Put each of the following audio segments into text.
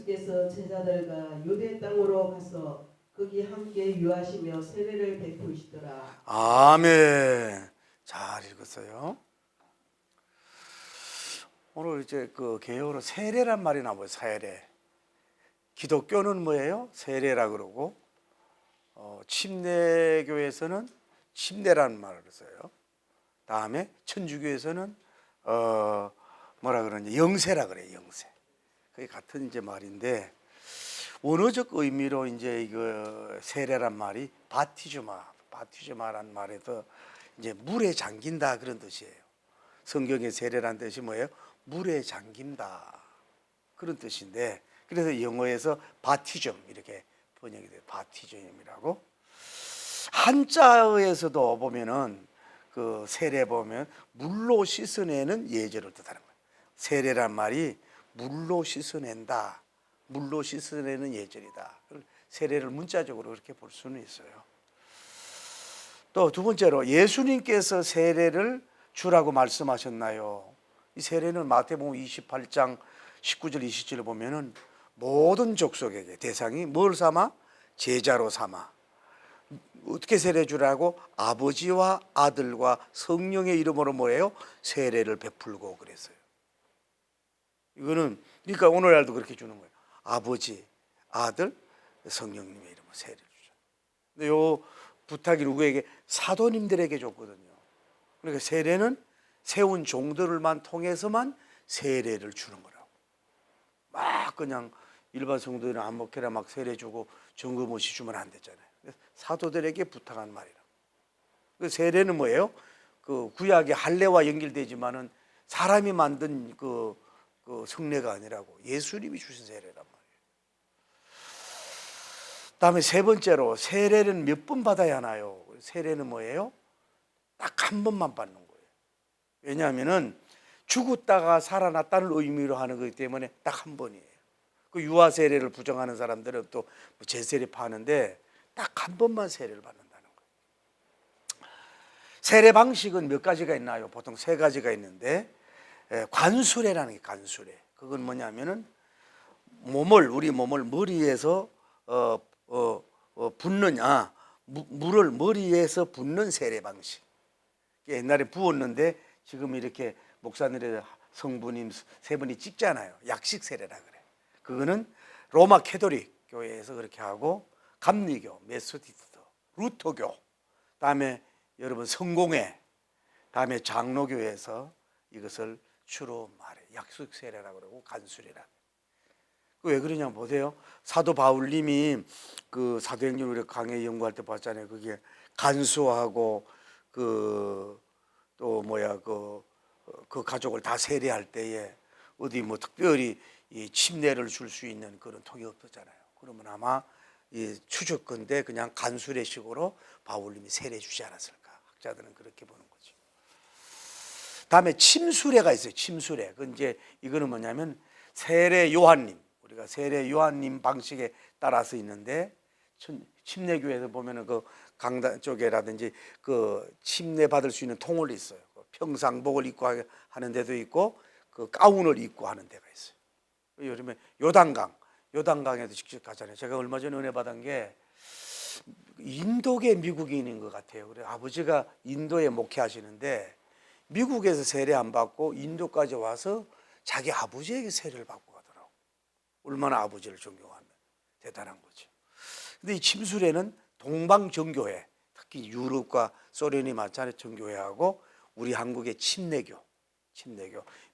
예수께서 제자들과 유대 땅으로 가서 거기 함께 유하시며 세례를 베푸시더라. 아멘. 잘 읽었어요. 오늘 이제 그 개요로 세례란 말이 나와요. 세례. 기독교는 뭐예요? 세례라 그러고, 침례교에서는 침례라는 말을 써요. 다음에 천주교에서는 뭐라 그러냐, 영세라 그래요. 영세. 그게 같은 이제 말인데, 원어적 의미로 이제 이거 세례란 말이 바티즈마란 말에서 이제 물에 잠긴다 그런 뜻이에요. 성경의 세례란 뜻이 뭐예요? 물에 잠긴다 그런 뜻인데, 그래서 영어에서 바티즘 이렇게 번역이 돼요. 바티즘이라고. 한자어에서도 보면은 그 세례 보면 물로 씻어내는 예절을 뜻하는 거예요. 세례란 말이 물로 씻어낸다, 물로 씻어내는 예절이다. 세례를 문자적으로 그렇게 볼 수는 있어요. 또 두 번째로, 예수님께서 세례를 주라고 말씀하셨나요? 이 세례는 마태복음 28장 19절 20절을 보면은 모든 족속에게, 대상이 뭘 삼아? 제자로 삼아. 어떻게 세례 주라고? 아버지와 아들과 성령의 이름으로 뭐예요? 세례를 베풀고 그랬어요. 이거는 그러니까 오늘날도 그렇게 주는 거예요. 아버지, 아들, 성령님의 이름으로 세례를 주자. 근데 요 부탁이 누구에게? 사도님들에게 줬거든요. 그러니까 세례는 세운 종들만 통해서만 세례를 주는 거라고. 막 그냥 일반 성도들은 안 먹혀라 막 세례 주고 점검 없이 주면 안 되잖아요. 사도들에게 부탁한 말이라. 그 세례는 뭐예요? 그 구약의 할례와 연결되지만은 사람이 만든 그 성례가 아니라고 예수님이 주신 세례란 말이에요. 다음에 세 번째로, 세례는 몇 번 받아야 하나요? 세례는 뭐예요? 딱 한 번만 받는 거예요. 왜냐하면은 죽었다가 살아났다는 의미로 하는 거기 때문에 딱 한 번이에요. 그 유아 세례를 부정하는 사람들은 또 재세례 파는데 딱 한 번만 세례를 받는다는 거예요. 세례 방식은 몇 가지가 있나요? 보통 세 가지가 있는데, 관수례라는 게 관수례. 그건 뭐냐면은 우리 몸을 머리에서 붓느냐, 물을 머리에서 붓는 세례 방식. 옛날에 부었는데 지금 이렇게 목사님의 성부님 세 분이 찍잖아요. 약식 세례라 그래. 그거는 로마 캐톨릭 교회에서 그렇게 하고, 감리교, 메소디스트, 루터교, 다음에 여러분 성공회, 다음에 장로교에서 이것을 주로 말해 약식 세례라고 그러고 간수례라. 왜 그러냐 보세요. 사도 바울님이 그 사도행전 우리 강해 연구할 때 봤잖아요. 그게 간수하고 또 뭐야 그 가족을 다 세례할 때에 어디 뭐 특별히 이 침례를 줄 수 있는 그런 통이 없었잖아요. 그러면 아마 이 추측건데 그냥 간수례식으로 바울님이 세례 주지 않았을까? 학자들은 그렇게 보는 거죠. 다음에 침수례가 있어요. 침수례. 그 이제 이거는 뭐냐면 세례 요한님, 우리가 세례 요한님 방식에 따라서 있는데, 침례교회에서 보면은 그 강단 쪽에라든지 그 침례 받을 수 있는 통을 있어요. 평상복을 입고 하는 데도 있고, 그 가운을 입고 하는 데가 있어요. 요즘에 요단강에도 직접 가잖아요. 제가 얼마 전에 은혜 받은 게 인도계 미국인인 것 같아요. 그래 아버지가 인도에 목회하시는데 미국에서 세례 안 받고 인도까지 와서 자기 아버지에게 세례를 받고 가더라고. 얼마나 아버지를 존경하면 대단한 거죠. 근데 이 침수례는 동방 정교회, 특히 유럽과 소련이 많잖아요. 정교회하고 우리 한국의 침례교,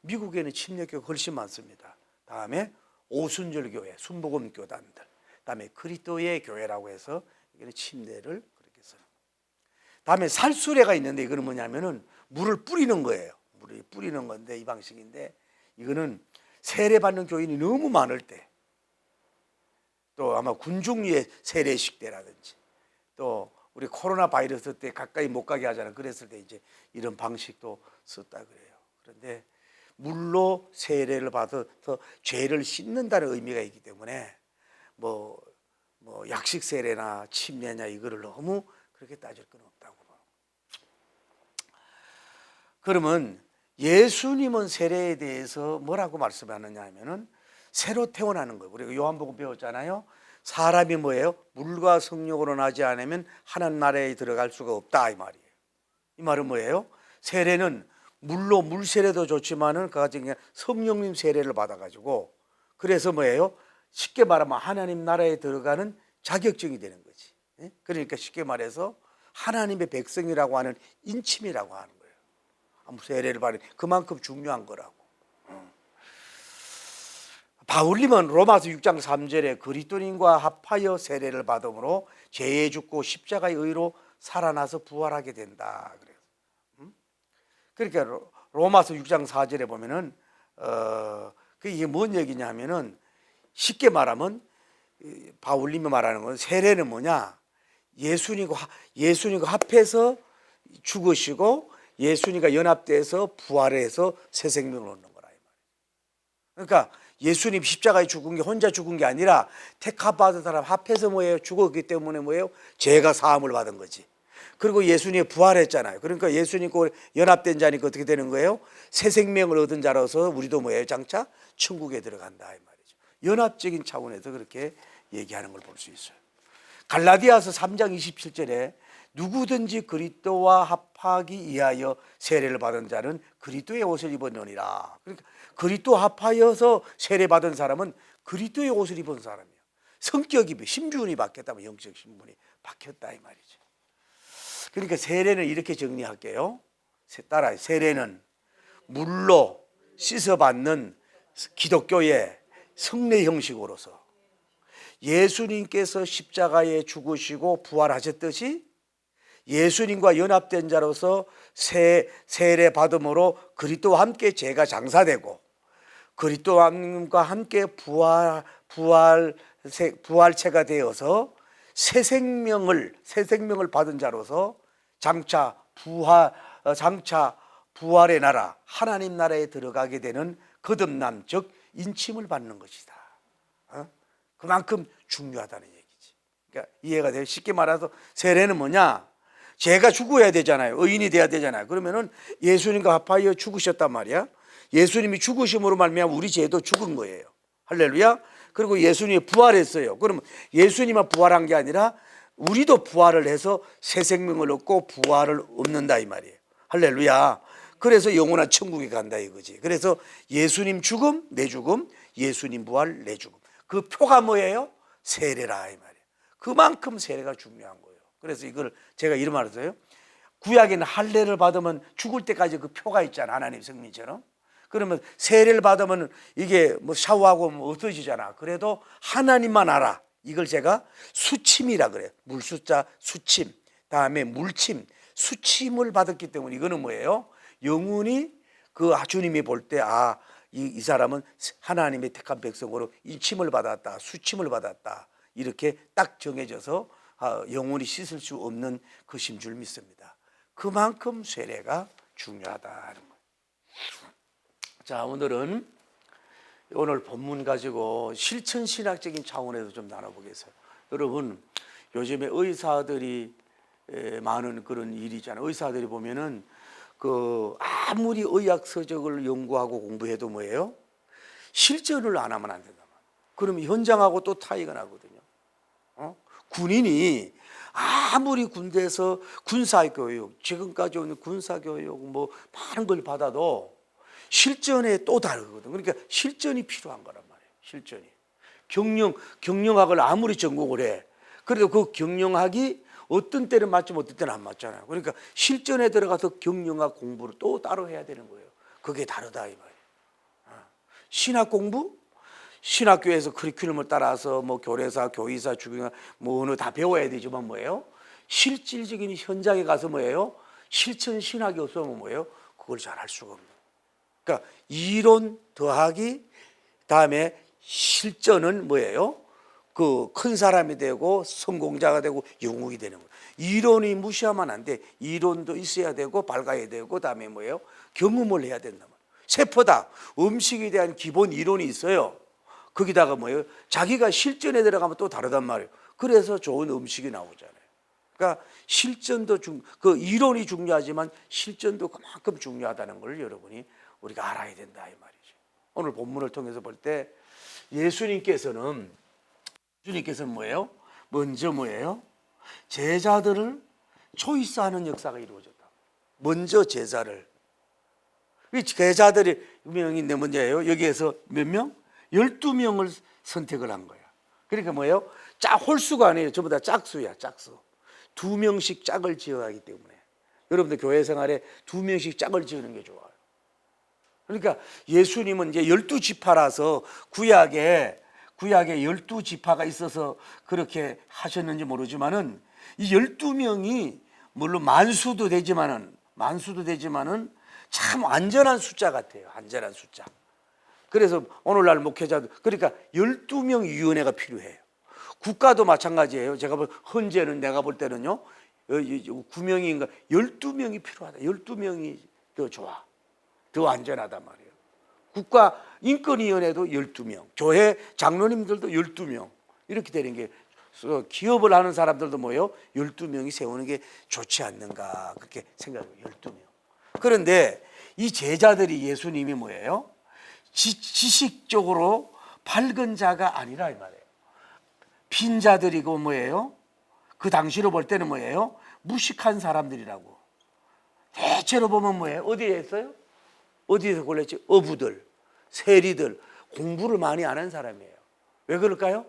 미국에는 침례교가 훨씬 많습니다. 다음에 오순절 교회, 순복음 교단들, 다음에 그리스도의 교회라고 해서 이거는 침례를 그렇게 써요. 다음에 살수례가 있는데, 이거는 뭐냐면은 물을 뿌리는 거예요. 물을 뿌리는 건데, 이 방식인데, 이거는 세례 받는 교인이 너무 많을 때, 또 아마 군중위의 세례식 때라든지, 또 우리 코로나 바이러스 때 가까이 못 가게 하잖아요. 그랬을 때 이제 이런 방식도 썼다 그래요. 그런데 물로 세례를 받아서 죄를 씻는다는 의미가 있기 때문에 뭐 약식 세례나 침례냐 이거를 너무 그렇게 따질 건 없다고. 그러면 예수님은 세례에 대해서 뭐라고 말씀하느냐 하면은, 새로 태어나는 거예요. 우리가 요한복음 배웠잖아요. 사람이 뭐예요? 물과 성령으로 나지 않으면 하나님 나라에 들어갈 수가 없다 이 말이에요. 이 말은 뭐예요? 세례는 물로 물 세례도 좋지만은 그 같은 성령님 세례를 받아가지고 그래서 뭐예요? 쉽게 말하면 하나님 나라에 들어가는 자격증이 되는 거지. 그러니까 쉽게 말해서 하나님의 백성이라고 하는 인침이라고 하는 거예요. 아무 세례를 받는 그만큼 중요한 거라고. 바울님은 로마서 6장 3절에 그리스도인과 합하여 세례를 받음으로 죄에 죽고 십자가의 의로 살아나서 부활하게 된다. 그래요. 그러니까 로마서 6장 4절에 보면은 이게 뭔 얘기냐면은 쉽게 말하면 바울님이 말하는 건 세례는 뭐냐? 예수님과 합해서 죽으시고 예수님과 연합돼서 부활해서 새 생명을 얻는 거라 이 말이에요. 그러니까 예수님 십자가에 죽은 게 혼자 죽은 게 아니라 택합받은 사람 합해서 뭐예요? 죽었기 때문에 뭐예요? 죄가 사함을 받은 거지. 그리고 예수님이 부활했잖아요. 그러니까 예수님과 연합된 자니까 어떻게 되는 거예요? 새 생명을 얻은 자로서 우리도 뭐예요? 장차 천국에 들어간다 이 말이죠. 연합적인 차원에서 그렇게 얘기하는 걸 볼 수 있어요. 갈라디아서 3장 27절에 누구든지 그리스도와 합하기 위하여 세례를 받은 자는 그리스도의 옷을 입었느니라. 그러니까 그리스도 합하여서 세례 받은 사람은 그리스도의 옷을 입은 사람이에요. 성격이 신분이 바뀌었다면 영적 신분이 바뀌었다 이 말이죠. 그러니까 세례는 이렇게 정리할게요. 따라요. 세례는 물로 씻어받는 기독교의 성례 형식으로서 예수님께서 십자가에 죽으시고 부활하셨듯이 예수님과 연합된 자로서 세례 받음으로 그리스도와 함께 죄가 장사되고 그리스도와 함께 부활체가 되어서 새 생명을 받은 자로서 장차 부활의 나라 하나님 나라에 들어가게 되는 거듭남 즉 인침을 받는 것이다. 그만큼 중요하다는 얘기지. 그러니까 이해가 돼요. 쉽게 말해서 세례는 뭐냐? 죄가 죽어야 되잖아요. 의인이 돼야 되잖아요. 그러면은 예수님과 합하여 죽으셨단 말이야. 예수님이 죽으심으로 말미암아 우리 죄도 죽은 거예요. 할렐루야. 그리고 예수님이 부활했어요. 그러면 예수님만 부활한 게 아니라 우리도 부활을 해서 새 생명을 얻고 부활을 얻는다 이 말이에요. 할렐루야. 그래서 영원한 천국에 간다 이거지. 그래서 예수님 죽음, 내 죽음, 예수님 부활, 내 죽음. 그 표가 뭐예요? 세례라 이 말이에요. 그만큼 세례가 중요한 거예요. 그래서 이걸 제가 이런 말을 써요. 구약에는 할례를 받으면 죽을 때까지 그 표가 있잖아. 하나님 성민처럼. 그러면 세례를 받으면 이게 뭐 샤워하고 뭐 없어지잖아. 그래도 하나님만 알아. 이걸 제가 수침이라 그래요. 물수자 수침. 다음에 물침. 수침을 받았기 때문에 이거는 뭐예요? 영혼이 그 주님이 볼 때 이 사람은 하나님의 택한 백성으로 인침을 받았다. 수침을 받았다. 이렇게 딱 정해져서 영혼이 씻을 수 없는 것인 줄 믿습니다. 그만큼 세례가 중요하다는 거예요. 자, 오늘 본문 가지고 실천신학적인 차원에서 좀 나눠보겠어요. 여러분, 요즘에 의사들이 많은 그런 일이잖아요. 의사들이 보면은 아무리 의학 서적을 연구하고 공부해도 뭐예요? 실전을 안 하면 안 된다. 그러면 현장하고 또 타이가 나거든요. 군인이 아무리 군대에서 군사교육, 지금까지 오는 군사교육 뭐 많은 걸 받아도 실전에 또 다르거든. 그러니까 실전이 필요한 거란 말이에요. 실전이. 경영학을 아무리 전공을 해. 그래도 그 경영학이 어떤 때는 맞지만 어떤 때는 안 맞잖아요. 그러니까 실전에 들어가서 경영학 공부를 또 따로 해야 되는 거예요. 그게 다르다 이 말이에요. 신학 공부? 신학교에서 커리큘럼을 따라서 뭐 교례사, 교의사, 주경사 뭐 어느 다 배워야 되지만 뭐예요? 실질적인 현장에 가서 뭐예요? 실천 신학이 없으면 뭐예요? 그걸 잘 할 수가 없는. 그러니까 이론 더하기 다음에 실전은 뭐예요? 그 큰 사람이 되고 성공자가 되고 영웅이 되는 거예요. 이론이 무시하면 안 돼. 이론도 있어야 되고 밝아야 되고 그다음에 뭐예요? 경험을 해야 된단 말이에요. 세포다. 음식에 대한 기본 이론이 있어요. 거기다가 뭐예요? 자기가 실전에 들어가면 또 다르단 말이에요. 그래서 좋은 음식이 나오잖아요. 그러니까 실전도 그 이론이 중요하지만 실전도 그만큼 중요하다는 걸 여러분이 우리가 알아야 된다 이 말이죠. 오늘 본문을 통해서 볼 때 예수님께서는 뭐예요? 먼저 뭐예요? 제자들을 초이스하는 역사가 이루어졌다. 먼저 제자를. 이 제자들이 명인데 문제예요. 여기에서 몇 명? 12명을 선택을 한 거야. 그러니까 뭐예요? 홀수가 아니에요. 전부 다 짝수야, 짝수. 2명씩 짝을 지어가기 때문에. 여러분들 교회 생활에 2명씩 짝을 지으는 게 좋아요. 그러니까 예수님은 이제 12지파라서 구약에 12지파가 있어서 그렇게 하셨는지 모르지만은 이 12명이 물론 만수도 되지만은 참 안전한 숫자 같아요. 안전한 숫자. 그래서 오늘날 목회자도 그러니까 12명 위원회가 필요해요. 국가도 마찬가지예요. 현재는 내가 볼 때는요. 9명인가 12명이 필요하다. 12명이 더 좋아. 더 안전하단 말이에요. 국가 인권위원회도 12명, 교회 장로님들도 12명 이렇게 되는 게 기업을 하는 사람들도 뭐예요? 12명이 세우는 게 좋지 않는가 그렇게 생각해요. 12명. 그런데 이 제자들이 예수님이 뭐예요? 지식적으로 밝은 자가 아니라 이 말이에요. 빈자들이고 뭐예요? 그 당시로 볼 때는 뭐예요? 무식한 사람들이라고. 대체로 보면 뭐예요? 어디에 있어요? 어디에서 골랐지? 어부들, 세리들, 공부를 많이 안 한 사람이에요. 왜 그럴까요?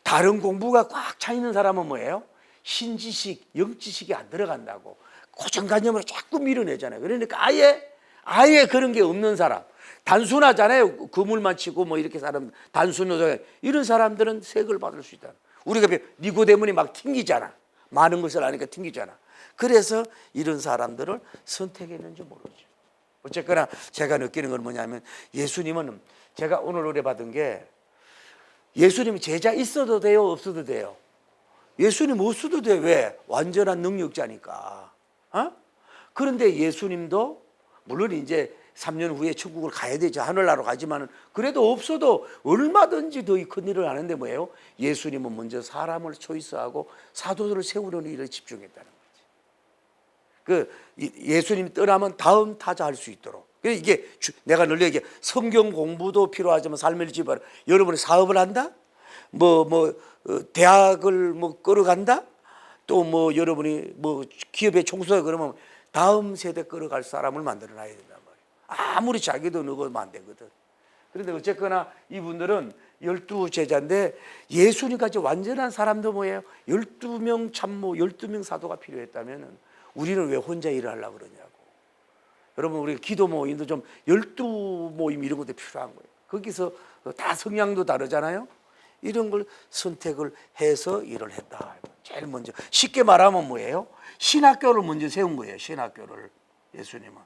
다른 공부가 꽉 차 있는 사람은 뭐예요? 신지식, 영지식이 안 들어간다고 고정관념으로 자꾸 밀어내잖아요. 그러니까 아예 그런 게 없는 사람, 단순하잖아요. 그물만 치고 뭐 이렇게 사람 단순하게 이런 사람들은 세금을 받을 수 있다. 우리가 니고데몬이 막 튕기잖아. 많은 것을 아니까 튕기잖아. 그래서 이런 사람들을 선택했는지 모르죠. 어쨌거나 제가 느끼는 건 뭐냐면 예수님은 제가 오늘 노래 받은 게 예수님이 제자 있어도 돼요, 없어도 돼요? 예수님 없어도 돼. 왜? 완전한 능력자니까. 그런데 예수님도 물론 이제 3년 후에 천국을 가야 되죠. 하늘나라로 가지만은 그래도 없어도 얼마든지 더 큰 일을 하는데 뭐예요? 예수님은 먼저 사람을 초이스하고 사도들을 세우려는 일에 집중했다는 거지. 예수님이 떠나면 다음 타자 할 수 있도록. 이게 내가 늘 얘기해. 성경 공부도 필요하지만 삶을 지배하라. 여러분이 사업을 한다? 대학을 끌어간다? 또 여러분이 기업의 총수가 그러면 다음 세대 끌어갈 사람을 만들어 놔야 된단 말이에요. 아무리 자기도 넣으면 안 되거든. 그런데 어쨌거나 이분들은 12제자인데 예수님까지 완전한 사람도 뭐예요? 12명 참모, 12명 사도가 필요했다면 우리는 왜 혼자 일을 하려고 그러냐고. 여러분 우리 기도 모임도 좀 12모임 이런 것도 필요한 거예요. 거기서 다 성향도 다르잖아요. 이런 걸 선택을 해서 일을 했다. 제일 먼저 쉽게 말하면 뭐예요? 신학교를 먼저 세운 거예요. 신학교를 예수님은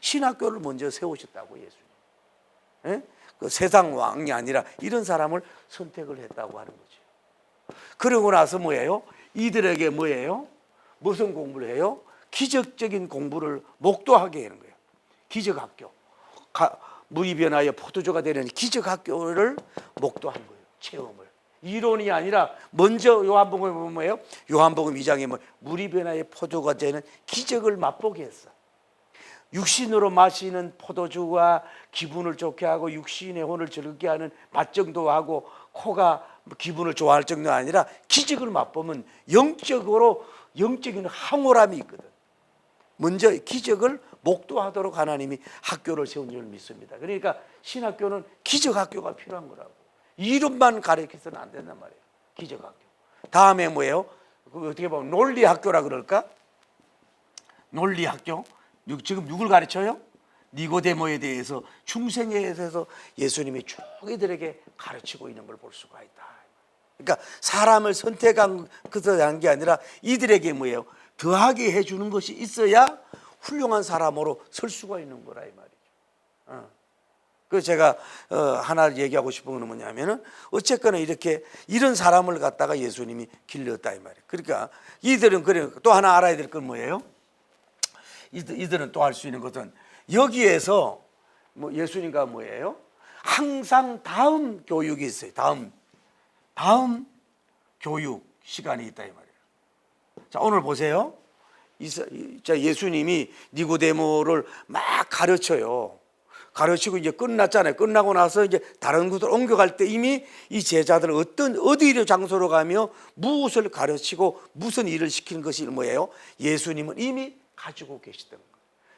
신학교를 먼저 세우셨다고 예수님. 그 세상 왕이 아니라 이런 사람을 선택을 했다고 하는 거죠. 그러고 나서 뭐예요? 이들에게 뭐예요? 무슨 공부를 해요? 기적적인 공부를 목도하게 하는 거예요. 기적학교. 물이 변하여 포도주가 되는 기적학교를 목도한 거예요. 체험을. 이론이 아니라 먼저 요한복음에 보면 뭐예요? 요한복음 2장에 물이 변하여 포도가 되는 기적을 맛보게 했어. 육신으로 마시는 포도주가 기분을 좋게 하고 육신의 혼을 즐겁게 하는 맛 정도 하고 코가 기분을 좋아할 정도가 아니라 기적을 맛보면 영적인 황홀함이 있거든. 먼저 기적을 목도하도록 하나님이 학교를 세운 줄 믿습니다. 그러니까 신학교는 기적학교가 필요한 거라고. 이름만 가르쳐서는 안 된단 말이에요. 기적학교. 다음에 뭐예요? 어떻게 보면 논리학교라 그럴까? 논리학교. 지금 누굴 가르쳐요? 니고데모에 대해서 중생에 대해서 예수님이 쭉 이들에게 가르치고 있는 걸 볼 수가 있다. 그러니까 사람을 선택한 것을 한 게 아니라 이들에게 뭐예요? 더하게 해주는 것이 있어야 훌륭한 사람으로 설 수가 있는 거라 이 말이죠. 그래서 제가 하나 얘기하고 싶은 건 뭐냐면은 어쨌거나 이렇게 이런 사람을 갖다가 예수님이 길렀다 이 말이에요. 그러니까 이들은 그래 또 하나 알아야 될 건 뭐예요? 이들은 또 할 수 있는 것은 여기에서 예수님과 뭐예요? 항상 다음 교육이 있어요. 다음 교육 시간이 있다 이 말이에요. 자 오늘 보세요. 예수님이 니고데모를 막 가르쳐요. 가르치고 이제 끝났잖아요. 끝나고 나서 이제 다른 곳으로 옮겨갈 때 이미 이 제자들은 어디로 장소로 가며 무엇을 가르치고 무슨 일을 시키는 것이 뭐예요? 예수님은 이미 가지고 계시던 거예요.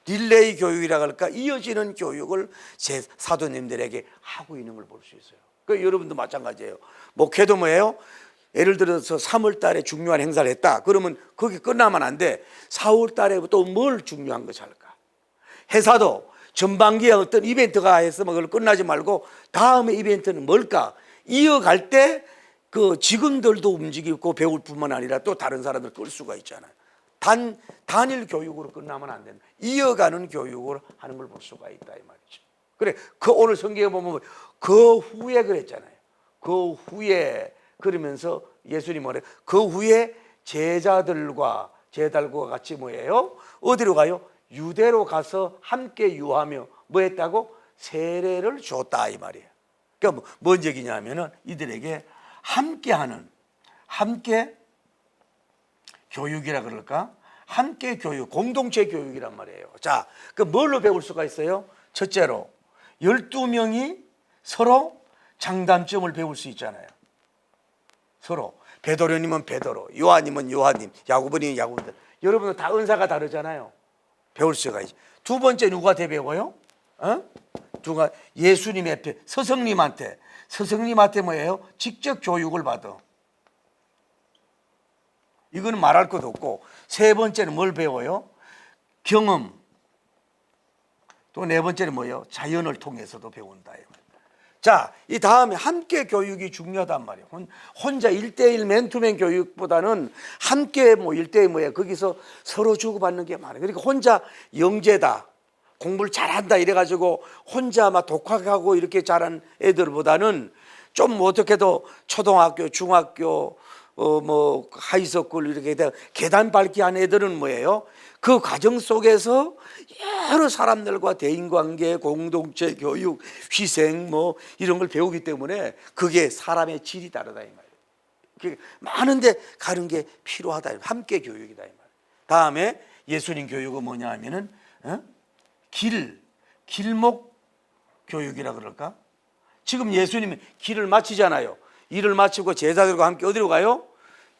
릴레이 교육이라고 할까? 이어지는 교육을 제 사도님들에게 하고 있는 걸 볼 수 있어요. 그 여러분도 마찬가지예요. 목회도 뭐예요? 예를 들어서 3월 달에 중요한 행사를 했다. 그러면 거기 끝나면 안 돼. 4월 달에 또 뭘 중요한 것을 할까? 회사도 전반기에 어떤 이벤트가 했으면 그걸 끝나지 말고 다음에 이벤트는 뭘까? 이어갈 때 그 직원들도 움직이고 배울 뿐만 아니라 또 다른 사람들 끌 수가 있잖아요. 단일 교육으로 끝나면 안 된다. 이어가는 교육을 하는 걸 볼 수가 있다 이 말이죠. 그래, 그 오늘 성경에 보면 그 후에 그랬잖아요. 그 후에 그러면서 예수님 뭐래요? 그 후에 제자들과 같이 뭐예요? 어디로 가요? 유대로 가서 함께 유하며 뭐 했다고? 세례를 줬다 이 말이에요. 그러니까 뭔 얘기냐면은 이들에게 함께 교육이라 그럴까? 함께 교육, 공동체 교육이란 말이에요. 자, 그 뭘로 배울 수가 있어요? 첫째로 12명이 서로 장단점을 배울 수 있잖아요. 서로 베드로님은 베드로, 요한님은 요한님, 야고보님은 야고보님. 여러분들 다 은사가 다르잖아요. 배울 수가 있죠. 두 번째 누구한테 배워요? 누가 예수님의 스승님한테 뭐예요? 직접 교육을 받아. 이거는 말할 것도 없고. 세 번째는 뭘 배워요? 경험. 또 네 번째는 뭐예요? 자연을 통해서도 배운다. 자, 이 다음에 함께 교육이 중요하단 말이에요. 혼자 1대1 맨투맨 교육보다는 함께 1대1 뭐예요? 거기서 서로 주고받는 게 많아요. 그러니까 혼자 영재다, 공부를 잘한다 이래가지고 혼자 막 독학하고 이렇게 잘한 애들보다는 좀 어떻게도 초등학교, 중학교, 하이스쿨 이렇게 계단 밟기 한 애들은 뭐예요? 그 과정 속에서 여러 사람들과 대인관계, 공동체 교육, 희생 이런 걸 배우기 때문에 그게 사람의 질이 다르다 이 말이에요. 많은데 가는 게 필요하다. 함께 교육이다 이 말이에요. 다음에 예수님 교육은 뭐냐 하면은 길목 교육이라 그럴까? 지금 예수님이 길을 마치잖아요. 일을 마치고 제자들과 함께 어디로 가요?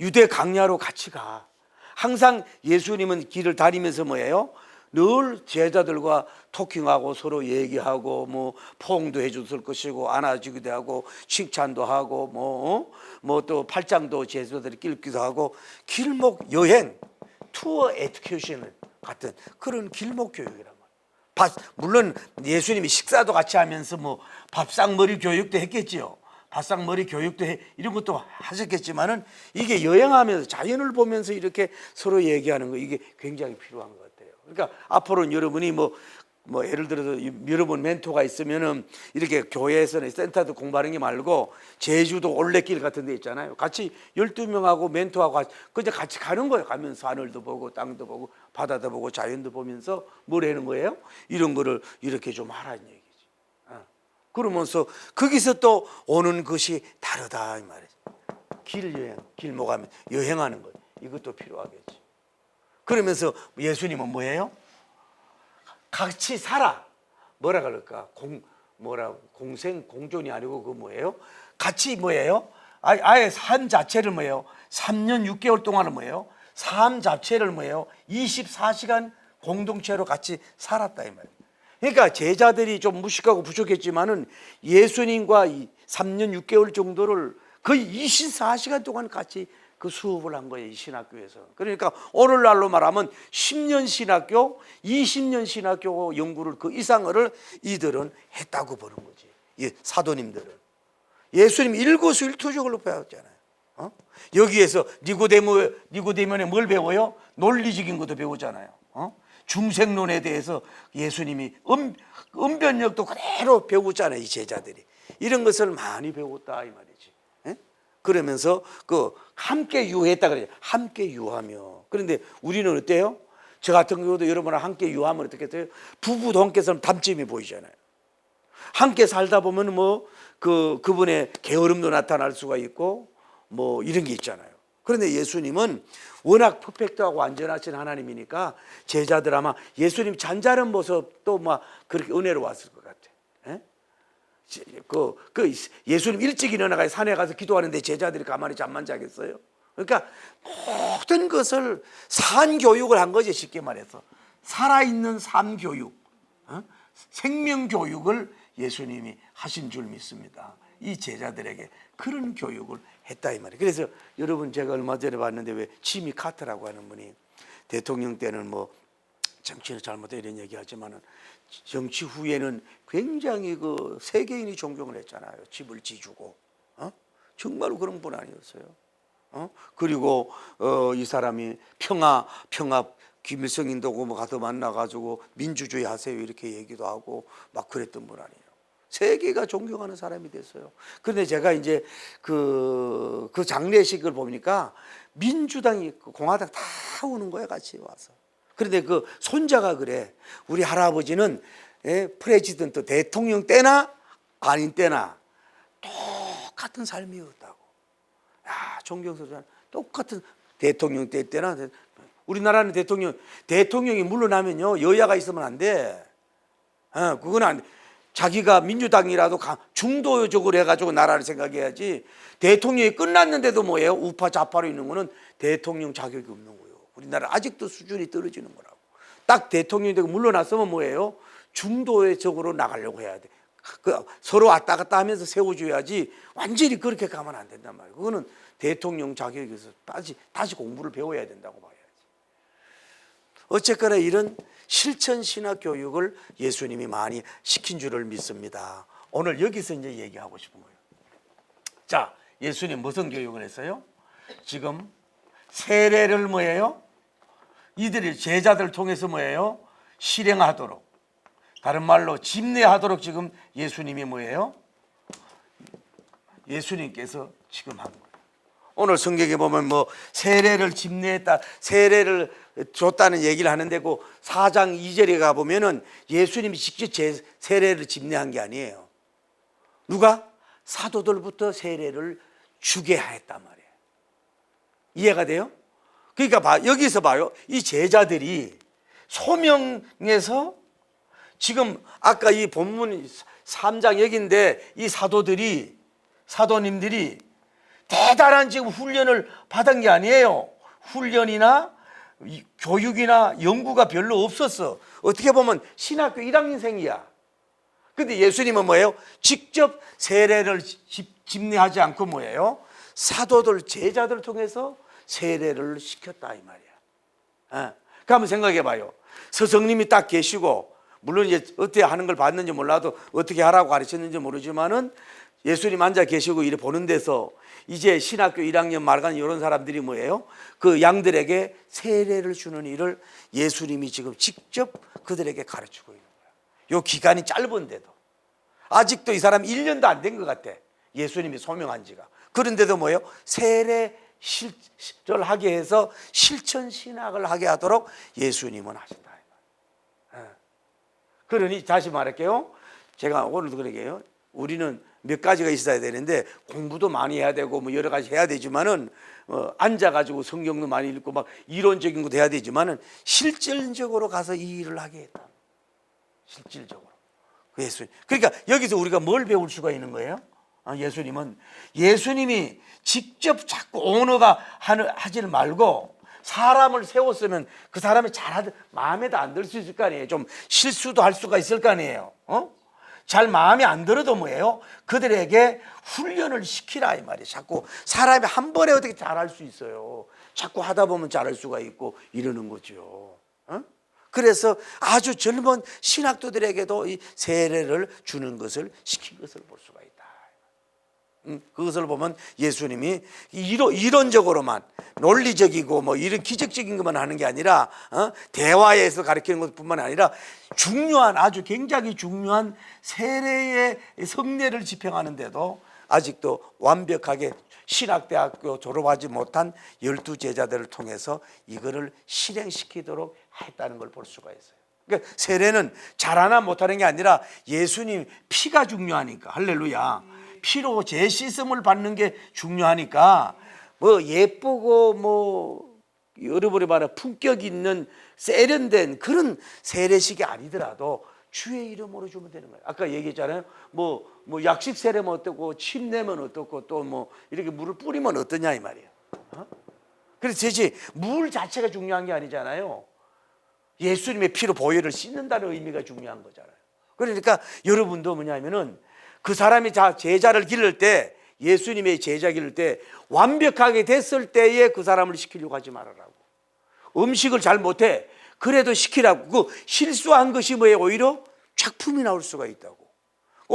유대 강야로 같이 가. 항상 예수님은 길을 다니면서 뭐예요? 늘 제자들과 토킹하고 서로 얘기하고 포옹도 해줬을 것이고 안아주기도 하고 칭찬도 하고 또 팔짱도 제자들이 끼기도 하고 길목 여행, 투어 에듀케이션 같은 그런 길목 교육이란 말이에요. 물론 예수님이 식사도 같이 하면서 밥상머리 교육도 했겠지요. 밥상머리 교육도 이런 것도 하셨겠지만은 이게 여행하면서 자연을 보면서 이렇게 서로 얘기하는 거 이게 굉장히 필요한 것 같아요. 그러니까 앞으로는 여러분이 예를 들어서 여러 번 멘토가 있으면은 이렇게 교회에서는 센터도 공부하는 게 말고 제주도 올레길 같은 데 있잖아요. 같이 12명하고 멘토하고 같이 가는 거예요. 가면서 하늘도 보고 땅도 보고 바다도 보고 자연도 보면서 뭘 하는 거예요? 이런 거를 이렇게 좀 하라는 얘기죠. 그러면서 거기서 또 오는 것이 다르다 이 말이죠. 길여행, 길목하면 여행하는 것 이것도 필요하겠지. 그러면서 예수님은 뭐예요? 같이 살아. 뭐라 그럴까? 공생 공존이 아니고 그 뭐예요? 같이 뭐예요? 아예 삶 자체를 뭐예요? 3년 6개월 동안은 뭐예요? 삶 자체를 뭐예요? 24시간 공동체로 같이 살았다 이 말이에요. 그러니까 제자들이 좀 무식하고 부족했지만은 예수님과 3년 6개월 정도를 거의 24시간 동안 같이 그 수업을 한 거예요, 이 신학교에서. 그러니까 오늘날로 말하면 10년 신학교, 20년 신학교 연구를 그 이상을 이들은 했다고 보는 거지. 사도님들은. 예수님이 일거수일투족을 배웠잖아요. 여기에서 니고데몬에 뭘 배워요? 논리적인 것도 배우잖아요. 중생론에 대해서 예수님이 은변력도 그대로 배우잖아요, 이 제자들이. 이런 것을 많이 배웠다 이 말이지. 그러면서 함께 유했다 그래요. 함께 유하며. 그런데 우리는 어때요? 저 같은 경우도 여러분랑 함께 유하면 어떻게 돼요? 부부 동께서는 단점이 보이잖아요. 함께 살다 보면 그분의 게으름도 나타날 수가 있고 이런 게 있잖아요. 그런데 예수님은 워낙 퍼펙트하고 완전하신 하나님이니까 제자들 아마 예수님 잠자는 모습도 그렇게 은혜로웠을 것 같아요. 예수님 일찍 일어나가 산에 가서 기도하는데 제자들이 가만히 잠만 자겠어요? 그러니까 모든 것을 산 교육을 한 거지. 쉽게 말해서 살아있는 삶 교육, 생명 교육을 예수님이 하신 줄 믿습니다. 이 제자들에게 그런 교육을 했다 이 말이에요. 그래서 여러분, 제가 얼마 전에 봤는데 왜 지미 카터라고 하는 분이 대통령 때는 뭐 정치는 잘못해 이런 얘기하지만은 정치 후에는 굉장히 그 세계인이 존경을 했잖아요. 집을 지주고, 정말로 그런 분 아니었어요. 그리고 이 사람이 평화 김일성인도 뭐 가서 만나가지고 민주주의 하세요 이렇게 얘기도 하고 막 그랬던 분 아니에요. 세계가 존경하는 사람이 됐어요. 그런데 제가 이제 그 장례식을 보니까 민주당이 있고 공화당 다 오는 거야, 같이 와서. 그런데 그 손자가 그래. 우리 할아버지는 프레지던트 대통령 때나 아닌 때나 똑같은 삶이었다고. 야, 존경스러워. 똑같은 대통령 때나. 우리나라는 대통령이 물러나면요 여야가 있으면 안 돼. 그건 안 돼. 자기가 민주당이라도 중도적으로 해가지고 나라를 생각해야지. 대통령이 끝났는데도 뭐예요? 우파 좌파로 있는 거는 대통령 자격이 없는 거예요. 우리나라 아직도 수준이 떨어지는 거라고. 딱 대통령이 되고 물러났으면 뭐예요? 중도적으로 나가려고 해야 돼. 서로 왔다 갔다 하면서 세워줘야지. 완전히 그렇게 가면 안 된단 말이에요. 그거는 대통령 자격에서 다시 공부를 배워야 된다고 봐야지. 어쨌거나 이런 실천 신학 교육을 예수님이 많이 시킨 줄을 믿습니다. 오늘 여기서 이제 얘기하고 싶은 거예요. 자, 예수님 무슨 교육을 했어요? 지금 세례를 뭐예요? 이들이 제자들 통해서 뭐예요? 실행하도록, 다른 말로 집례하도록 지금 예수님이 뭐예요? 예수님께서 지금 한 거예요. 오늘 성경에 보면 뭐 세례를 집례했다, 세례를 줬다는 얘기를 하는데 그 4장 2절에 가보면은 예수님이 직접 세례를 집례한 게 아니에요. 누가? 사도들부터 세례를 주게 했단 말이에요. 이해가 돼요? 그러니까 여기서 봐요. 이 제자들이 소명에서 지금 아까 이 본문 3장 여기인데 이 사도님들이 대단한 지금 훈련을 받은 게 아니에요. 훈련이나 교육이나 연구가 별로 없었어. 어떻게 보면 신학교 1학년생이야. 근데 예수님은 뭐예요? 직접 세례를 집례하지 않고 뭐예요? 사도들, 제자들을 통해서 세례를 시켰다 이 말이야. 그 한번 생각해 봐요. 스승님이 딱 계시고, 물론 이제 어떻게 하는 걸 봤는지 몰라도 어떻게 하라고 가르쳤는지 모르지만은 예수님 앉아 계시고 이래 보는 데서 이제 신학교 1학년 말간 이런 사람들이 뭐예요? 그 양들에게 세례를 주는 일을 예수님이 지금 직접 그들에게 가르치고 있는 거야. 요 기간이 짧은데도 아직도 이 사람 1년도 안 된 것 같아. 예수님이 소명한 지가. 그런데도 뭐예요? 세례 실을 하게 해서 실천 신학을 하게 하도록 예수님은 하신다. 그러니 다시 말할게요. 제가 오늘도 그러게요. 우리는 몇 가지가 있어야 되는데 공부도 많이 해야 되고 뭐 여러 가지 해야 되지만은 앉아가지고 성경도 많이 읽고 막 이론적인 것도 해야 되지만은 실질적으로 가서 이 일을 하게 했다. 실질적으로. 그러니까 여기서 우리가 뭘 배울 수가 있는 거예요? 예수님이 직접 자꾸 오너가 하지를 말고 사람을 세웠으면 그 사람이 마음에도 안 들 수 있을 거 아니에요. 좀 실수도 할 수가 있을 거 아니에요. 잘 마음에 안 들어도 뭐예요? 그들에게 훈련을 시키라 이 말이에요. 자꾸 사람이 한 번에 어떻게 잘할 수 있어요. 자꾸 하다 보면 잘할 수가 있고 이러는 거죠. 그래서 아주 젊은 신학도들에게도 이 세례를 주는 것을 시킨 것을 볼 수가 있다. 그것을 보면 예수님이 이론적으로만 논리적이고 뭐 이런 기적적인 것만 하는 게 아니라 대화에서 가르치는 것뿐만 아니라 중요한, 아주 굉장히 중요한 세례의 성례를 집행하는데도 아직도 완벽하게 신학대학교 졸업하지 못한 12제자들을 통해서 이거를 실행시키도록 했다는 걸 볼 수가 있어요. 그러니까 세례는 잘하나 못하는 게 아니라 예수님 피가 중요하니까, 할렐루야, 피로 재씻음을 받는 게 중요하니까 뭐 예쁘고 뭐 여러분이 말하는 품격 있는 세련된 그런 세례식이 아니더라도 주의 이름으로 주면 되는 거예요. 아까 얘기했잖아요. 뭐 약식 세례면 어떻고 침 내면 어떻고 또 뭐 이렇게 물을 뿌리면 어떠냐 이 말이에요. 그래서 대체 물 자체가 중요한 게 아니잖아요. 예수님의 피로 보혈을 씻는다는 의미가 중요한 거잖아요. 그러니까 여러분도 뭐냐면은 그 사람이 제자를 기를 때, 예수님의 제자 기를 때 완벽하게 됐을 때에 그 사람을 시키려고 하지 말아라고. 음식을 잘 못해. 그래도 시키라고. 그 실수한 것이 뭐예요? 오히려 작품이 나올 수가 있다고.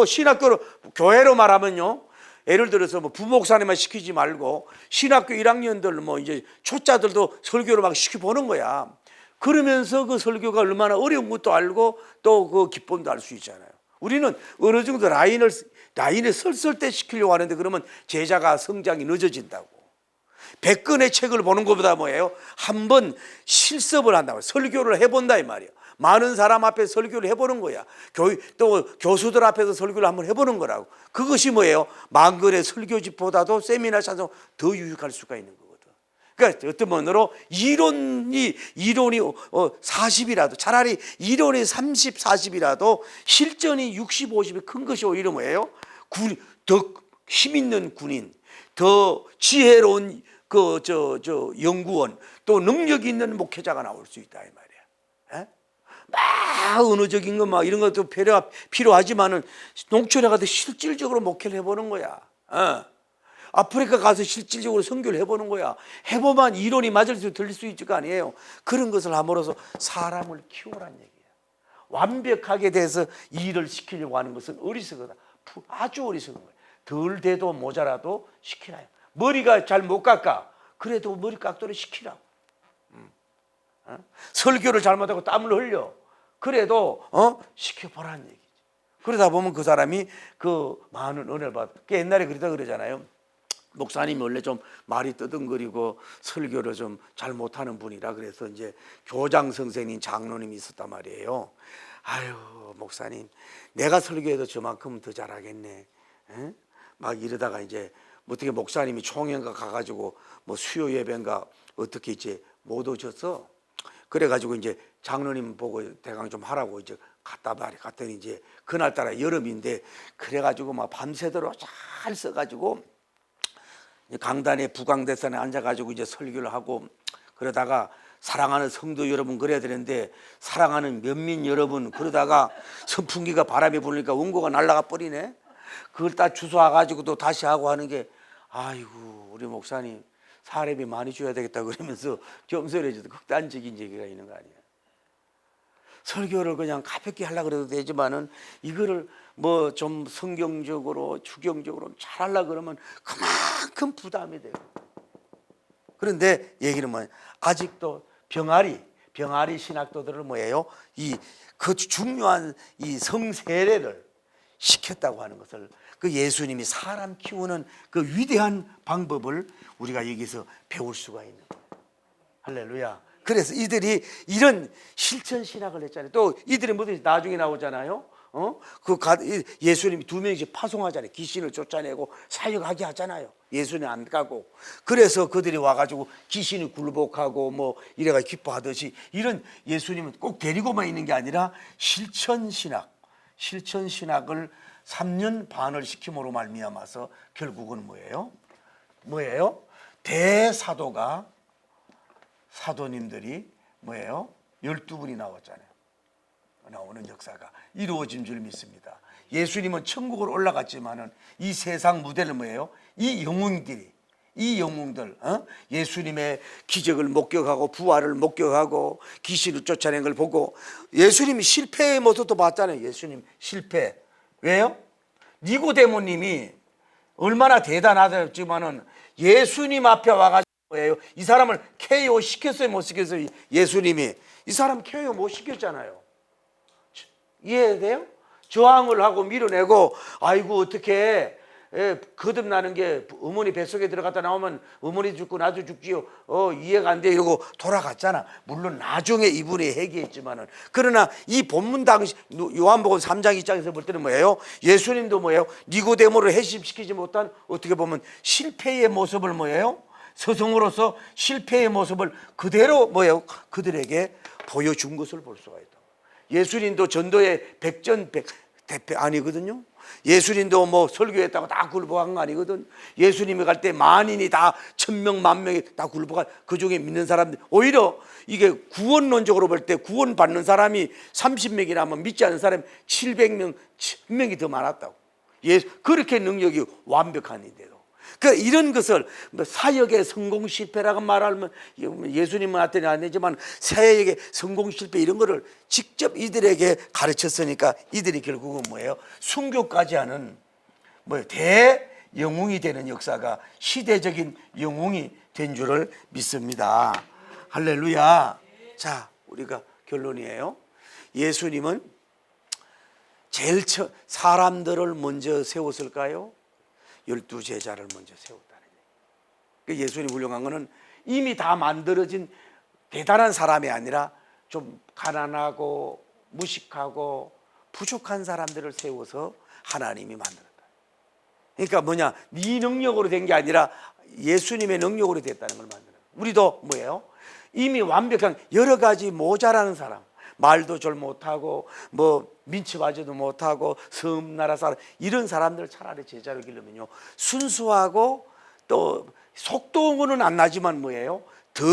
신학교로, 교회로 말하면요, 예를 들어서 뭐 부목사님만 시키지 말고 신학교 1학년들 뭐 이제 초짜들도 설교를 막 시켜보는 거야. 그러면서 그 설교가 얼마나 어려운 것도 알고 또 그 기쁨도 알 수 있잖아요. 우리는 어느 정도 라인을 설설 때 시키려고 하는데 그러면 제자가 성장이 늦어진다고. 100권의 책을 보는 것보다 뭐예요? 한번 실습을 한다고. 설교를 해본다 이 말이에요. 많은 사람 앞에 설교를 해보는 거야. 또 교수들 앞에서 설교를 한번 해보는 거라고. 그것이 뭐예요? 만권의 설교집보다도 세미나 찬송 더 유익할 수가 있는 거거든. 그러니까 어떤 면으로 이론이 40이라도 차라리 이론이 30, 40이라도 실전이 60, 50이 큰 것이 오히려 뭐예요? 더 힘 있는 군인, 더 지혜로운 연구원, 또 능력 있는 목회자가 나올 수 있다 이 말이야. 막 언어적인 거 막 이런 것도 필요하지만은 농촌에 가서 실질적으로 목회를 해보는 거야. 아프리카 가서 실질적으로 선교를 해보는 거야. 해보면 이론이 맞을 수 들릴 수 있을 거 아니에요. 그런 것을 함으로써 사람을 키우라는 얘기야. 완벽하게 돼서 일을 시키려고 하는 것은 어리석어다. 아주 어리석은 거야. 덜 돼도 모자라도 시키라요. 머리가 잘 못 깎아. 그래도 머리 깎도록 시키라고. 설교를 잘못하고 땀을 흘려. 그래도 시켜보라는 얘기죠. 그러다 보면 그 사람이 그 많은 은혜를 받아. 옛날에 그러다 그러잖아요. 목사님이 원래 좀 말이 뜨듬거리고 설교를 좀 잘 못하는 분이라 그래서 이제 교장 선생님, 장로님이 있었단 말이에요. 아유 목사님, 내가 설교해도 저만큼 더 잘하겠네. 막 이러다가 이제 어떻게 목사님이 총회인가 가가지고 뭐 수요 예배인가 어떻게 이제 못 오셔서 그래가지고 이제 장로님 보고 대강 좀 하라고 이제 갔더니 이제 그날따라 여름인데 그래가지고 막 밤새도록 잘 써가지고 강단에 부강대선에 앉아가지고 이제 설교를 하고 그러다가 사랑하는 성도 여러분 그래야 되는데 사랑하는 면민 여러분 그러다가 선풍기가 바람이 부니까 원고가 날아가 버리네. 그걸 다 주워와가지고 또 다시 하고 하는 게 아이고 우리 목사님 사례비 많이 줘야 되겠다 그러면서 겸손해져도 극단적인 얘기가 있는 거 아니에요. 설교를 그냥 가볍게 하려고 그래도 되지만은 이거를 뭐 좀 성경적으로 추경적으로 잘 하려고 그러면 그만큼 부담이 돼요. 그런데 얘기는 뭐예요? 아직도 병아리 신학도들을 뭐예요? 그 중요한 이 성세례를 시켰다고 하는 것을 그 예수님이 사람 키우는 그 위대한 방법을 우리가 여기서 배울 수가 있는 거예요. 할렐루야. 그래서 이들이 이런 실천 신학을 했잖아요. 또 이들이 뭐든지 나중에 나오잖아요. 예수님이 2명씩 파송하잖아요. 귀신을 쫓아내고 사역하게 하잖아요. 예수님 안 가고. 그래서 그들이 와가지고 귀신이 굴복하고 뭐 이래가 기뻐하듯이 이런 예수님은 꼭 데리고만 있는 게 아니라 실천 신학을 3년 반을 시킴으로 말미암아서 결국은 뭐예요? 대사도가 사도님들이 뭐예요? 12분이 나왔잖아요. 나오는 역사가 이루어진 줄 믿습니다. 예수님은 천국으로 올라갔지만은 이 세상 무대를 뭐예요? 이 영웅들 예수님의 기적을 목격하고 부활을 목격하고 귀신을 쫓아낸 걸 보고 예수님이 실패의 모습도 봤잖아요. 예수님 실패. 왜요? 니고데모님이 얼마나 대단하지만은 예수님 앞에 와가지고 뭐예요? 이 사람을 KO 시켰어요, 못 시켰어요? 예수님이 이 사람 KO 못 시켰잖아요. 이해돼요? 저항을 하고 밀어내고 아이고 어떻게 거듭나는 게 어머니 뱃속에 들어갔다 나오면 어머니 죽고 나도 죽지요. 이해가 안 돼 이러고 돌아갔잖아. 물론 나중에 이분이 회개했지만은 그러나 이 본문 당시 요한복음 3장 2장에서 볼 때는 뭐예요? 예수님도 뭐예요? 니고데모를 해심시키지 못한 어떻게 보면 실패의 모습을 뭐예요? 스승으로서 실패의 모습을 그대로 뭐예요? 그들에게 보여준 것을 볼 수가 있다. 예수님도 전도의 대표 아니거든요. 예수님도 뭐 설교했다고 다 굴복한 거 아니거든. 예수님이 갈 때 만인이 다 1000명, 10,000명이 다 굴복한, 그 중에 믿는 사람들, 오히려 이게 구원론적으로 볼 때 구원 받는 사람이 30명이라면 믿지 않는 사람이 700명, 1000명이 더 많았다고. 그렇게 능력이 완벽한인데도. 그러니까 이런 것을 사역의 성공 실패라고 말하면 예수님한테는 안 되지만 사역의 성공 실패 이런 거를 직접 이들에게 가르쳤으니까 이들이 결국은 뭐예요? 순교까지 하는 대영웅이 되는 역사가 시대적인 영웅이 된 줄을 믿습니다. 할렐루야. 자, 우리가 결론이에요. 예수님은 제일 사람들을 먼저 세웠을까요? 12제자를 먼저 세웠다는 얘기예요. 예수님이 훌륭한 것은 이미 다 만들어진 대단한 사람이 아니라 좀 가난하고 무식하고 부족한 사람들을 세워서 하나님이 만들었다. 그러니까 뭐냐, 네 능력으로 된 게 아니라 예수님의 능력으로 됐다는 걸 만들어요. 우리도 뭐예요? 이미 완벽한 여러 가지 모자라는 사람, 말도 잘 못하고 뭐 민첩하지도 못하고 섬나라 사람, 이런 사람들 차라리 제자로 기르면요 순수하고 또 속도는 안 나지만 뭐예요? 더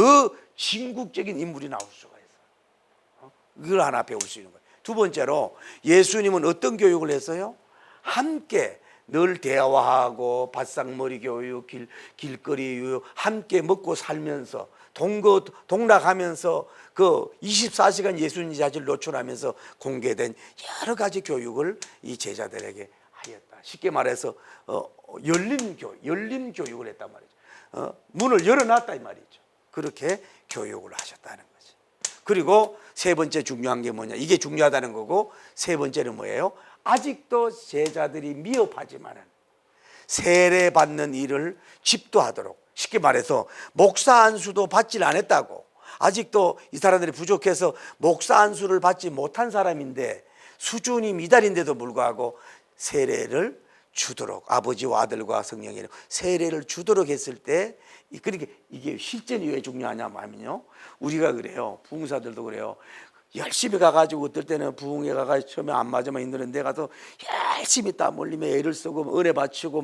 진국적인 인물이 나올 수가 있어요. 이걸 하나 배울 수 있는 거예요. 두 번째로 예수님은 어떤 교육을 했어요? 함께 늘 대화하고 바싹머리 교육, 길거리 교육, 함께 먹고 살면서 동락하면서 그 24시간 예수님 자신을 노출하면서 공개된 여러 가지 교육을 이 제자들에게 하였다. 쉽게 말해서 열린 교육을 했단 말이죠. 문을 열어놨다 이 말이죠. 그렇게 교육을 하셨다는 거지. 그리고 세 번째 중요한 게 뭐냐, 이게 중요하다는 거고, 세 번째는 뭐예요? 아직도 제자들이 미흡하지만은 세례받는 일을 집도하도록, 쉽게 말해서 목사 안수도 받질 않았다고, 아직도 이 사람들이 부족해서 목사 안수를 받지 못한 사람인데 수준이 미달인데도 불구하고 세례를 주도록, 아버지와 아들과 성령이 세례를 주도록 했을 때, 그러니까 이게 실전이 왜 중요하냐 하면요, 우리가 그래요, 부흥사들도 그래요. 열심히 가가지고 어떨 때는 부흥회 가가지고 처음에 안 맞으면 힘드는데 내가 또 열심히 땀 흘리며 애를 쓰고 은혜 바치고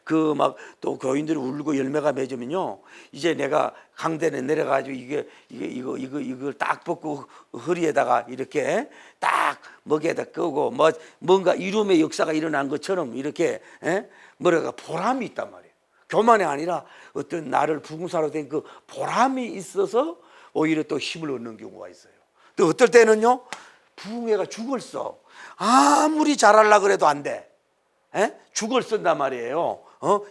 또 교인들이 울고 열매가 맺으면요, 이제 내가 강대에 내려가지고 이걸 딱 벗고 허리에다가 이렇게 딱 먹에다 끄고 뭔가 이름의 역사가 일어난 것처럼 이렇게 뭐랄까 보람이 있단 말이에요. 교만이 아니라 어떤 나를 부흥사로 된 그 보람이 있어서 오히려 또 힘을 얻는 경우가 있어요. 또 어떨 때는요, 부흥회가 죽을 써. 아무리 잘하려고 그래도 안 돼. 죽을 쓴단 말이에요.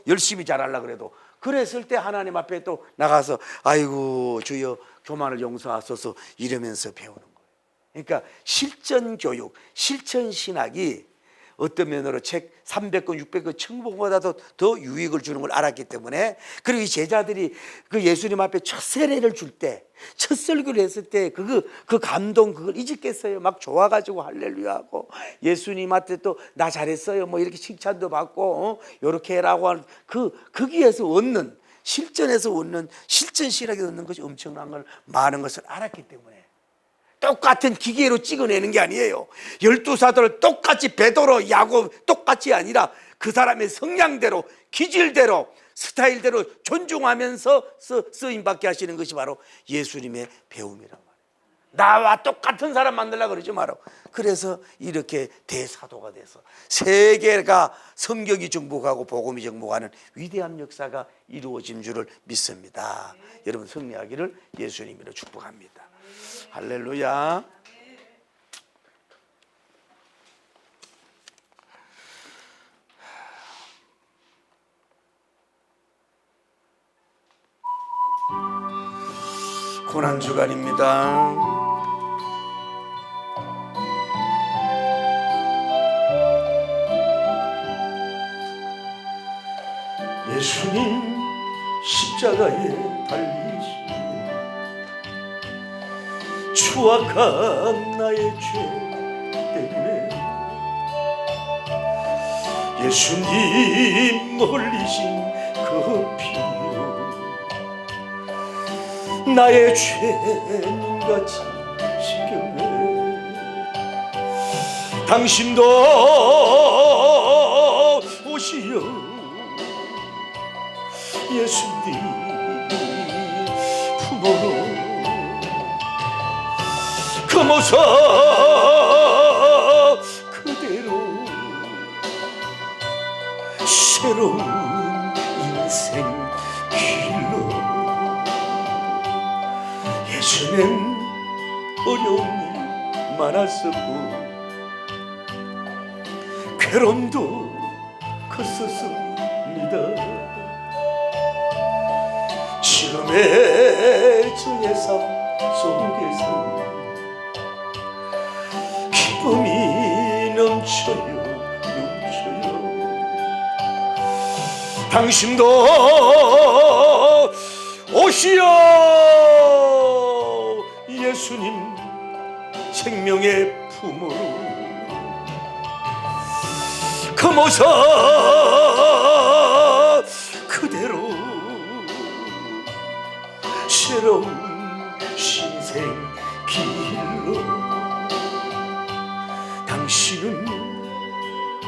열심히 잘하려고 그래도. 그랬을 때 하나님 앞에 또 나가서 아이고 주여 교만을 용서하소서 이러면서 배우는 거예요. 그러니까 실전 교육, 실천 신학이 어떤 면으로 책 300권, 600권 청봉보다도 더 유익을 주는 걸 알았기 때문에, 그리고 이 제자들이 그 예수님 앞에 첫 세례를 줄 때, 첫 설교를 했을 때 그 감동 그걸 잊었겠어요. 막 좋아가지고 할렐루야 하고 예수님한테 또 나 잘했어요 뭐 이렇게 칭찬도 받고 이렇게 해라고 하는 거기에서 얻는, 실전에서 얻는, 실전 신학에 얻는 것이 엄청난 걸, 많은 것을 알았기 때문에 똑같은 기계로 찍어내는 게 아니에요. 12사도를 똑같이 베드로, 야곱 똑같이 아니라 그 사람의 성향대로, 기질대로, 스타일대로 존중하면서 쓰임받게 하시는 것이 바로 예수님의 배움이란 말이에요. 나와 똑같은 사람 만들려고 그러지 마라. 그래서 이렇게 대사도가 돼서 세계가 성경이 정복하고 복음이 정복하는 위대한 역사가 이루어진 줄을 믿습니다. 여러분 승리하기를 예수님으로 축복합니다. 할렐루야. 고난주간입니다. 예수님 십자가에 달리시 추악한 나의 죄 때문에 예수님 흘리신 그 피로 나의 죄 눈같이 씻겼네. 당신도 오시어 예수님 품어로 그 모습 그대로 새로운 인생 길로. 예전엔 어려운 일 많았었고 괴로움도 컸었습니다. 지금의 저의 삶 속에서 기쁨이 넘쳐요. 당신도 오시어 예수님 생명의 품으로 그 모습 그대로 새로운 신생 길로. 당신은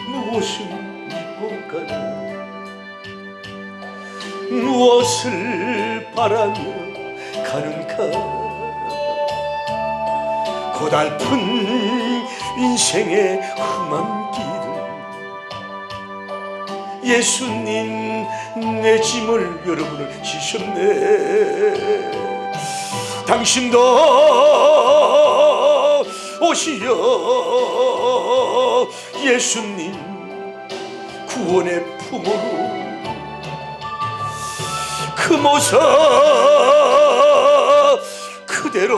무엇을 믿고 가나 무엇을 바라며 가는가. 고달픈 인생의 험한 길은 예수님 내 짐을 여러분을 지셨네. 당신도 오시어 예수님 구원의 품으로 그 모습 그대로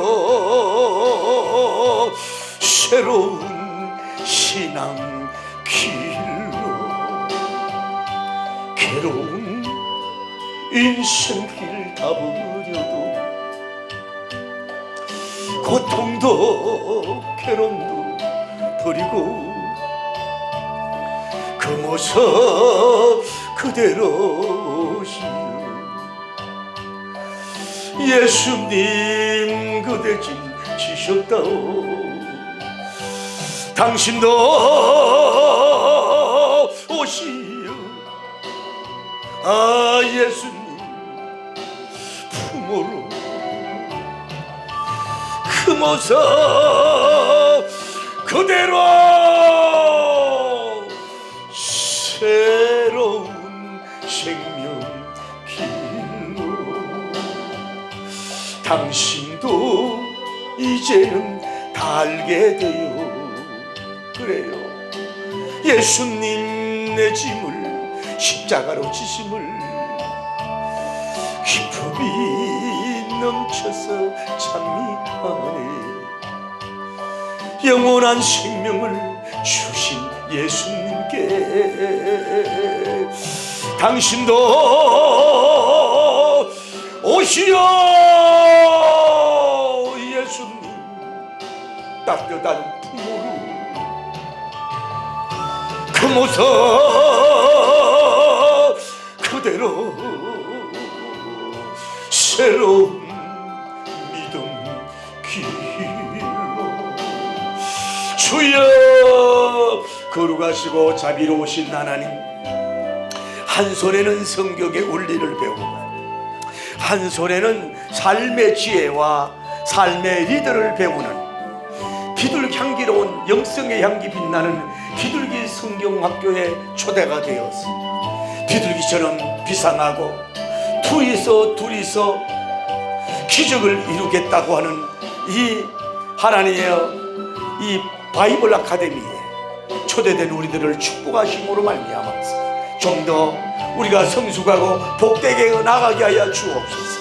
새로운 신앙 길로. 괴로운 인생길 다 버려도 고통도 괴로움도 버리고 그 모습 그대로시여 예수님 그대 짐 지셨다오. 당신도 오시어 예수님 품으로 그 모습 그대로 새로운 생명 길로. 당신도 이제는 다 알게 돼요. 그래요. 예수님 내 짐을 십자가로 지심을 기쁨이 넘쳐서 찬미하네. 영원한 생명을 주신 예수님께 당신도 오시어 예수님 따뜻한 품으로 그 모습 그대로 새로운 믿음 길로. 주여 거룩하시고 자비로우신 하나님, 한 손에는 성경의 원리를 배우고 한 손에는 삶의 지혜와 삶의 리더를 배우는 비둘기 향기로운 영성의 향기 빛나는 비둘기 성경학교에 초대가 되어서 비둘기처럼 비상하고 둘이서 기적을 이루겠다고 하는 이 하나님의 이 바이블 아카데미에 초대된 우리들을 축복하심으로 말미암아서 좀 더 우리가 성숙하고 복되게 나가게 하여 주옵소서.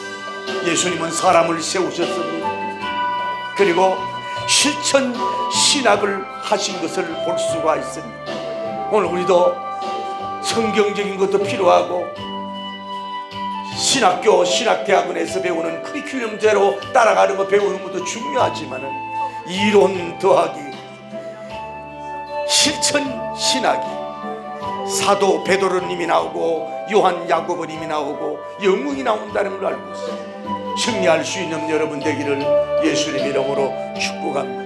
예수님은 사람을 세우셨습니다. 그리고 실천 신학을 하신 것을 볼 수가 있습니다. 오늘 우리도 성경적인 것도 필요하고 신학교, 신학대학원에서 배우는 커리큘럼대로 따라가는 거 배우는 것도 중요하지만 이론 더하기 실천 신학이 사도 베드로님이 나오고 요한 야고보님이 나오고 영웅이 나온다는 걸 알고 있어요. 승리할 수 있는 여러분 되기를 예수님 이름으로 축복합니다.